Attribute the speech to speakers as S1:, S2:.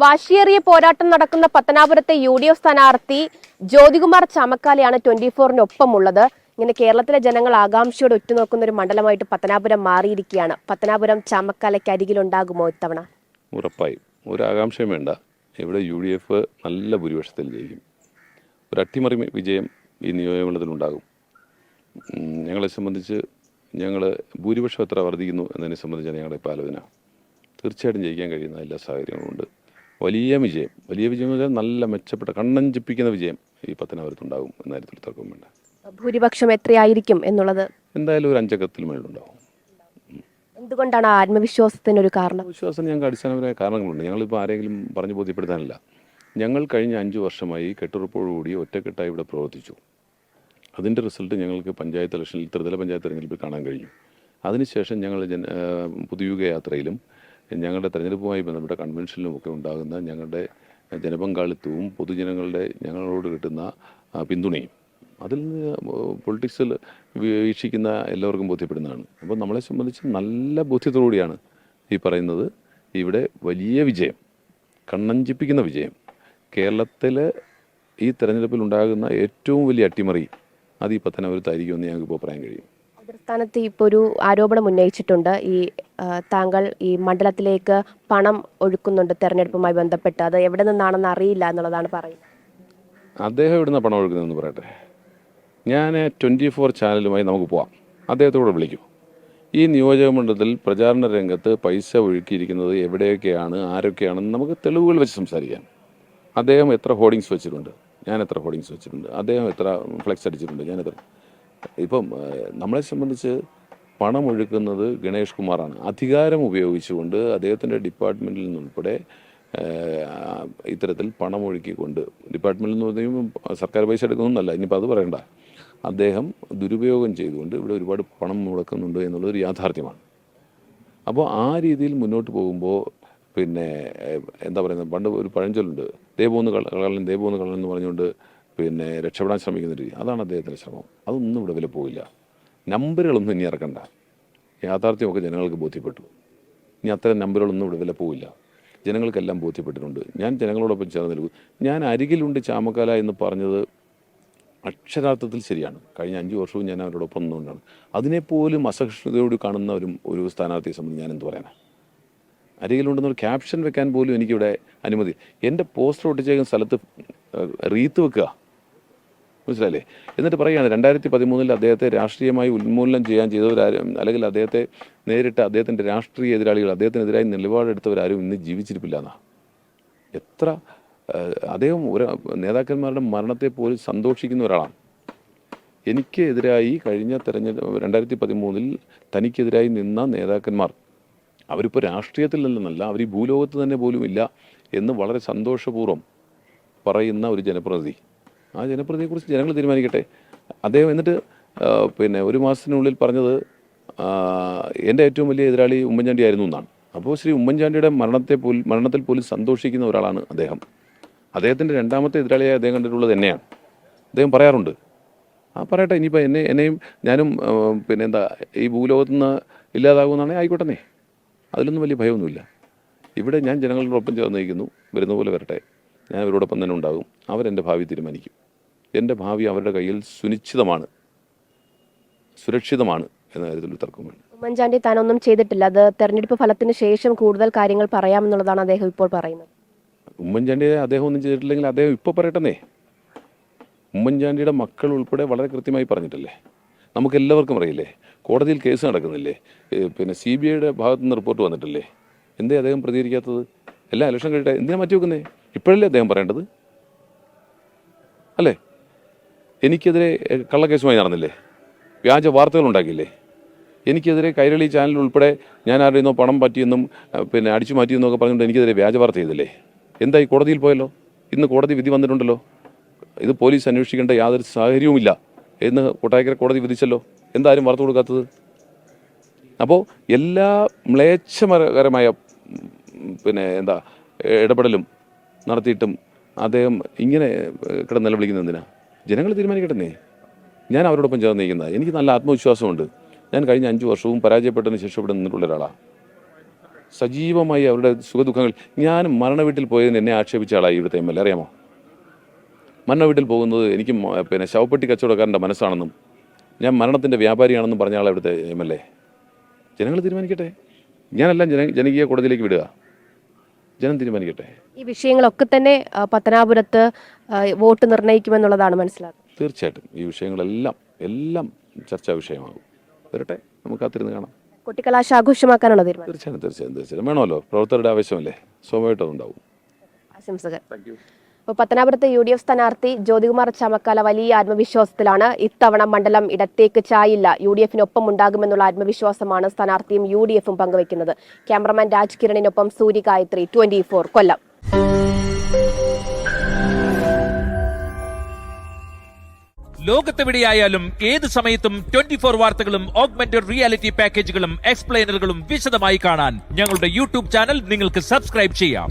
S1: വാശിയേറിയ പോരാട്ടം നടക്കുന്ന പത്തനാപുരത്തെ UDF സ്ഥാനാർത്ഥി ജ്യോതികുമാർ ചാമക്കാലയാണ് 24-നൊപ്പമുള്ളത്. ഇങ്ങനെ കേരളത്തിലെ ജനങ്ങൾ ആകാംക്ഷയോടെ ഉറ്റുനോക്കുന്ന ഒരു മണ്ഡലമായിട്ട് പത്തനാപുരം മാറിയിരിക്കുകയാണ്. പത്തനാപുരം ചാമക്കാലയ്ക്ക് അരികിലുണ്ടാകുമോ ഇത്തവണ?
S2: ഉറപ്പായും ഒരു ആകാംക്ഷയും വേണ്ട. ഇവിടെ UDF നല്ല ഭൂരിപക്ഷത്തിൽ ജയിക്കും. ഒരു അട്ടിമറി വിജയം ഈ നിയോജകമണ്ഡലത്തിലുണ്ടാകും. ഞങ്ങളെ സംബന്ധിച്ച് ഞങ്ങൾ ഭൂരിപക്ഷം എത്ര വർദ്ധിക്കുന്നു എന്നതിനെ സംബന്ധിച്ചാണ് ഞങ്ങളുടെ ഇപ്പോൾ ആലോചന. തീർച്ചയായിട്ടും ജയിക്കാൻ കഴിയുന്ന എല്ലാ സാഹചര്യങ്ങളുമുണ്ട്. വലിയ വിജയം എന്ന് പറഞ്ഞാൽ നല്ല മെച്ചപ്പെട്ട കണ്ണഞ്ചിപ്പിക്കുന്ന വിജയം ഈ പത്തനാപുരത്തുണ്ടാകും എന്ന കാര്യത്തിൽ തർക്കം വേണ്ട.
S1: ഭൂരിപക്ഷം എത്രയായിരിക്കും എന്നുള്ളത്
S2: എന്തായാലും ഒരു 5 അക്കത്തിൽ മേലുണ്ടാവും.
S1: എന്തുകൊണ്ടാണ് ആത്മവിശ്വാസത്തിനൊരു കാരണം?
S2: വിശ്വാസം ഞങ്ങൾക്ക് അടിസ്ഥാനപരമായ കാരണങ്ങളുണ്ട്. ഞങ്ങളിപ്പോൾ ആരെങ്കിലും പറഞ്ഞു ബോധ്യപ്പെടുത്താനില്ല. ഞങ്ങൾ കഴിഞ്ഞ 5 വർഷമായി കെട്ടുറപ്പോടുകൂടി ഒറ്റക്കെട്ടായി ഇവിടെ പ്രവർത്തിച്ചു. അതിൻ്റെ റിസൾട്ട് ഞങ്ങൾക്ക് പഞ്ചായത്ത് ഇലക്ഷനിൽ ത്രിതല പഞ്ചായത്ത് തെരഞ്ഞെടുപ്പിൽ കാണാൻ കഴിഞ്ഞു. അതിനുശേഷം ഞങ്ങൾ പുതുയുഗ യാത്രയിലും ഞങ്ങളുടെ തെരഞ്ഞെടുപ്പുമായി ബന്ധപ്പെട്ട കൺവെൻഷനിലും ഒക്കെ ഉണ്ടാകുന്ന ഞങ്ങളുടെ ജനപങ്കാളിത്തവും പൊതുജനങ്ങളുടെ ഞങ്ങളോട് കിട്ടുന്ന പിന്തുണയും അതിൽ നിന്ന് പൊളിറ്റിക്സിൽ വീക്ഷിക്കുന്ന എല്ലാവർക്കും ബോധ്യപ്പെടുന്നതാണ്. അപ്പോൾ നമ്മളെ സംബന്ധിച്ച് നല്ല ബോധ്യത്തോടുകൂടിയാണ് ഈ പറയുന്നത്. ഇവിടെ വലിയ വിജയം, കണ്ണഞ്ചിപ്പിക്കുന്ന വിജയം, കേരളത്തിൽ ഈ തെരഞ്ഞെടുപ്പിൽ ഉണ്ടാകുന്ന ഏറ്റവും വലിയ അട്ടിമറി അത് ഈ പത്തനാപുരത്തായിരിക്കുമെന്ന് ഞങ്ങൾക്കിപ്പോൾ പറയാൻ കഴിയും.
S1: സ്ഥാനത്ത് ഇപ്പോൾ ഒരു ആരോപണം ഉന്നയിച്ചിട്ടുണ്ട്. താങ്കൾ ഈ മണ്ഡലത്തിലേക്ക് പണം ഒഴുക്കുന്നുണ്ട് തെരഞ്ഞെടുപ്പുമായി ബന്ധപ്പെട്ട്. അത് എവിടെ നിന്നാണെന്ന് അറിയില്ല എന്നുള്ളതാണ് പറയുന്നത്.
S2: അദ്ദേഹം എവിടുന്ന പണം ഒഴുക്കുന്നതെന്ന് പറയട്ടെ. ഞാൻ 24 ചാനലുമായി നമുക്ക് പോവാം. അദ്ദേഹത്തോട് വിളിക്കും. ഈ നിയോജകമണ്ഡലത്തിൽ പ്രചാരണ രംഗത്ത് പൈസ ഒഴുക്കിയിരിക്കുന്നത് എവിടെയൊക്കെയാണ്, ആരൊക്കെയാണെന്ന് നമുക്ക് തെളിവുകൾ വെച്ച് സംസാരിക്കാം. അദ്ദേഹം എത്ര ഹോർഡിങ്സ് വെച്ചിട്ടുണ്ട്, ഞാൻ എത്ര ഹോർഡിങ്സ് വെച്ചിട്ടുണ്ട്, അദ്ദേഹം എത്ര ഫ്ലെക്സ് അടിച്ചിട്ടുണ്ട്, ഞാൻ എത്ര. ഇപ്പം നമ്മളെ സംബന്ധിച്ച് പണം ഒഴുക്കുന്നത് ഗണേഷ് കുമാറാണ്. അധികാരം ഉപയോഗിച്ചുകൊണ്ട് അദ്ദേഹത്തിൻ്റെ ഡിപ്പാർട്ട്മെൻറ്റിൽ നിന്നുൾപ്പെടെ ഇത്തരത്തിൽ പണം ഒഴുക്കിക്കൊണ്ട്, ഡിപ്പാർട്ട്മെൻറ്റിൽ നിന്ന് പറയുമ്പോൾ സർക്കാർ പൈസ എടുക്കുന്നൊന്നല്ല, ഇനിയിപ്പോൾ അത് പറയണ്ട, അദ്ദേഹം ദുരുപയോഗം ചെയ്തുകൊണ്ട് ഇവിടെ ഒരുപാട് പണം മുടക്കുന്നുണ്ട് എന്നുള്ളതൊരു യാഥാർത്ഥ്യമാണ്. അപ്പോൾ ആ രീതിയിൽ മുന്നോട്ട് പോകുമ്പോൾ പിന്നെ എന്താ പറയുന്നത്, പണ്ട് ഒരു പഴഞ്ചൊല്ലുണ്ട്, ദേവൂന്ന് കള്ളൻ ദേവൂന്ന് കള്ളൻ എന്ന് പറഞ്ഞുകൊണ്ട് പിന്നെ രക്ഷപ്പെടാൻ ശ്രമിക്കുന്ന രീതി. അതാണ് അദ്ദേഹത്തിൻ്റെ ശ്രമം. അതൊന്നും ഇവിടെ വില പോവില്ല. നമ്പറുകളൊന്നും ഇനി ഇറക്കണ്ട. യാഥാർത്ഥ്യമൊക്കെ ജനങ്ങൾക്ക് ബോധ്യപ്പെട്ടു. ഇനി അത്തരം നമ്പറുകളൊന്നും ഇവിടെ വില പോവില്ല. ജനങ്ങൾക്കെല്ലാം ബോധ്യപ്പെട്ടിട്ടുണ്ട്. ഞാൻ ജനങ്ങളോടൊപ്പം ചേർന്ന് നിൽക്കും. ഞാൻ അരികിലുണ്ട് ചാമക്കാല എന്ന് പറഞ്ഞത് അക്ഷരാർത്ഥത്തിൽ ശരിയാണ്. കഴിഞ്ഞ 5 വർഷവും ഞാൻ അവരോടൊപ്പം നിന്നുകൊണ്ടാണ്. അതിനെപ്പോലും അസഹിഷ്ണുതയോട് കാണുന്ന ഒരു സ്ഥാനാർത്ഥിയെ സംബന്ധിച്ച് ഞാൻ എന്ത് പറയാനാണ്? അരികിലുണ്ടെന്നൊരു ക്യാപ്ഷൻ വെക്കാൻ പോലും എനിക്കിവിടെ അനുമതി. എൻ്റെ പോസ്റ്റർ ഒട്ടിച്ചേക്കുന്ന സ്ഥലത്ത് റീത്ത് വെക്കുക, മനസ്സിലായില്ലേ? എന്നിട്ട് പറയുകയാണ് 2013 അദ്ദേഹത്തെ രാഷ്ട്രീയമായി ഉന്മൂലനം ചെയ്യാൻ ചെയ്തവരാരും, അല്ലെങ്കിൽ അദ്ദേഹത്തെ നേരിട്ട് അദ്ദേഹത്തിൻ്റെ രാഷ്ട്രീയ എതിരാളികൾ, അദ്ദേഹത്തിനെതിരായി നിലപാടെടുത്തവരാരും ഇന്ന് ജീവിച്ചിരിപ്പില്ല എന്നാ. എത്ര അദ്ദേഹം ഒരു നേതാക്കന്മാരുടെ മരണത്തെ പോലും സന്തോഷിക്കുന്ന ഒരാളാണ്. എനിക്ക് എതിരായി കഴിഞ്ഞ 2013 തനിക്കെതിരായി നിന്ന നേതാക്കന്മാർ അവരിപ്പോൾ രാഷ്ട്രീയത്തിൽ നിന്നല്ല, അവർ ഈ ഭൂലോകത്ത് തന്നെ പോലും ഇല്ല എന്ന് വളരെ സന്തോഷപൂർവ്വം പറയുന്ന ഒരു ജനപ്രതിനിധി. ആ ജനപ്രതിനിധിയെക്കുറിച്ച് ജനങ്ങൾ തീരുമാനിക്കട്ടെ. അദ്ദേഹം എന്നിട്ട് പിന്നെ 1 മാസത്തിനുള്ളിൽ പറഞ്ഞത് എൻ്റെ ഏറ്റവും വലിയ എതിരാളി ഉമ്മൻചാണ്ടി ആയിരുന്നു എന്നാണ്. അപ്പോൾ ശ്രീ ഉമ്മൻചാണ്ടിയുടെ മരണത്തിൽ പോലും സന്തോഷിക്കുന്ന ഒരാളാണ് അദ്ദേഹം. അദ്ദേഹത്തിൻ്റെ 2ാമത്തെ എതിരാളിയായി അദ്ദേഹം കണ്ടിട്ടുള്ളത് എന്നെയാണ്. അദ്ദേഹം പറയാറുണ്ട്. പറയട്ടെ, ഇനിയിപ്പോൾ എന്നെയും ഞാനും പിന്നെ എന്താ ഈ ഭൂലോകത്തു നിന്ന് ഇല്ലാതാകുമെന്നാണെങ്കിൽ ആയിക്കോട്ടെ, അതിലൊന്നും വലിയ ഭയമൊന്നുമില്ല. ഇവിടെ ഞാൻ ജനങ്ങളോടൊപ്പം ചേർന്ന് നിൽക്കുന്നു. വരുന്ന പോലെ വരട്ടെ, ഞാൻ അവരോടൊപ്പം തന്നെ ഉണ്ടാകും. അവരെൻ്റെ ഭാവി തീരുമാനിക്കും. എൻ്റെ ഭാവി അവരുടെ കയ്യിൽ സുരക്ഷിതമാണ് എന്ന കാര്യത്തിൽ തർക്കം വേണം.
S1: ഉമ്മൻചാണ്ടി താനൊന്നും ചെയ്തിട്ടില്ല, അത് തെരഞ്ഞെടുപ്പ് ഫലത്തിന് ശേഷം കൂടുതൽ കാര്യങ്ങൾ പറയാമെന്നുള്ളതാണ് അദ്ദേഹം ഇപ്പോൾ പറയുന്നത്.
S2: ഉമ്മൻചാണ്ടിയെ അദ്ദേഹം ഒന്നും ചെയ്തിട്ടില്ലെങ്കിൽ അദ്ദേഹം ഇപ്പോൾ പറയട്ടെന്നേ. ഉമ്മൻചാണ്ടിയുടെ മക്കൾ ഉൾപ്പെടെ വളരെ കൃത്യമായി പറഞ്ഞിട്ടില്ലേ? നമുക്കെല്ലാവർക്കും അറിയില്ലേ? കോടതിയിൽ കേസ് നടക്കുന്നില്ലേ? പിന്നെ CBIയുടെ ഭാഗത്തുനിന്ന് റിപ്പോർട്ട് വന്നിട്ടില്ലേ? എന്തേ അദ്ദേഹം പ്രതികരിക്കാത്തത്? എല്ലാ ഇലക്ഷൻ കഴിഞ്ഞിട്ട് എന്തിനാ മാറ്റി വെക്കുന്നേ? ഇപ്പോഴല്ലേ അദ്ദേഹം പറയേണ്ടത് അല്ലേ? എനിക്കെതിരെ കള്ളക്കേസുമായി നടന്നില്ലേ? വ്യാജ വാർത്തകൾ ഉണ്ടാക്കിയില്ലേ? എനിക്കെതിരെ കൈരളി ചാനൽ ഉൾപ്പെടെ ഞാൻ ആരുടെയെന്നോ പണം പറ്റിയെന്നും പിന്നെ അടിച്ചു മാറ്റിയെന്നൊക്കെ പറഞ്ഞുകൊണ്ട് എനിക്കെതിരെ വ്യാജ വാർത്ത ചെയ്തില്ലേ? എന്തായി? കോടതിയിൽ പോയല്ലോ. ഇന്ന് കോടതി വിധി വന്നിട്ടുണ്ടല്ലോ. ഇത് പോലീസ് അന്വേഷിക്കേണ്ട യാതൊരു സാഹചര്യവുമില്ല എന്ന് കൊട്ടാരക്കര കോടതി വിധിച്ചല്ലോ. എന്തായാലും വാർത്ത കൊടുക്കാത്തത്? അപ്പോൾ എല്ലാ മ്ലേച്ഛകരമായ പിന്നെ എന്താ ഇടപെടലും നടത്തിയിട്ടും അദ്ദേഹം ഇങ്ങനെ കിടന്ന് നിലവിളിക്കുന്നത് എന്തിനാ? ജനങ്ങൾ തീരുമാനിക്കട്ടെ. ഞാൻ അവരോടൊപ്പം ചേർന്ന് നിൽക്കുന്നത്. എനിക്ക് നല്ല ആത്മവിശ്വാസമുണ്ട്. ഞാൻ കഴിഞ്ഞ 5 വർഷവും പരാജയപ്പെട്ടതിന് ശേഷം ഇവിടെ നിന്നിട്ടുള്ള ഒരാളാണ്. സജീവമായി അവരുടെ സുഖദുഃഖങ്ങൾ. ഞാൻ മരണ വീട്ടിൽ പോയതിന് എന്നെ ആക്ഷേപിച്ച ആളായി ഇവിടുത്തെ MLA, അറിയാമോ? മരണ വീട്ടിൽ പോകുന്നത് എനിക്ക് പിന്നെ ശവപ്പെട്ടി കച്ചവടക്കാരൻ്റെ മനസ്സാണെന്നും ഞാൻ മരണത്തിൻ്റെ വ്യാപാരിയാണെന്നും പറഞ്ഞ ആളെ ഇവിടുത്തെ MLA. ജനങ്ങൾ തീരുമാനിക്കട്ടെ. ഞാനെല്ലാം ജനകീയ കോടതിയിലേക്ക് വിടുക. ജനം തീരുമാനിക്കട്ടെ.
S1: ഈ വിഷയങ്ങളൊക്കെ തന്നെ പത്തനാപുരത്ത് വോട്ട് നിർണ്ണയിക്കുമെന്നുള്ളതാണ് മനസ്സിലാക്കുന്നത്.
S2: തീർച്ചയായിട്ടും ഈ വിഷയങ്ങളെല്ലാം ചർച്ചാ വിഷയമാകും. വരട്ടെ, നമുക്ക് കാത്തിരുന്ന് കാണാം.
S1: കൊട്ടിക്കലാശാഘോഷമാക്കാനുള്ള തീരുമാനം.
S2: തീർച്ചയായും വേണമല്ലോ. പ്രവർത്തകരുടെ ആവശ്യമല്ലേ, സ്വാഭാവികമായിട്ടും അതുണ്ടാവും.
S1: ആശംസകൾ.
S2: Thank you.
S1: ഇപ്പോൾ പത്തനാപുരത്തെ UDF സ്ഥാനാർത്ഥി ജ്യോതികുമാർ ചാമക്കാല വലിയ ആത്മവിശ്വാസത്തിലാണ്. ഇത്തവണ മണ്ഡലം ഇടത്തേക്ക് ചായില്ല, UDF-നൊപ്പം ഉണ്ടാകുമെന്നുള്ള ആത്മവിശ്വാസമാണ് സ്ഥാനാർത്ഥിയും UDF-ഉം പങ്കുവയ്ക്കുന്നത്. ക്യാമറമാൻ രാജ് കിരണിനൊപ്പം സൂര്യ ഗായത്രി, 24 കൊല്ലം.
S3: ലോകത്തെവിടെയായാലും ഏത് സമയത്തും 24 വാർത്തകളും ഓഗ്മെന്റഡ് റിയാലിറ്റി പാക്കേജുകളും എക്സ്പ്ലെയിനറുകളും വിശദമായി കാണാൻ ഞങ്ങളുടെ YouTube ചാനൽ നിങ്ങൾക്ക് സബ്സ്ക്രൈബ് ചെയ്യാം.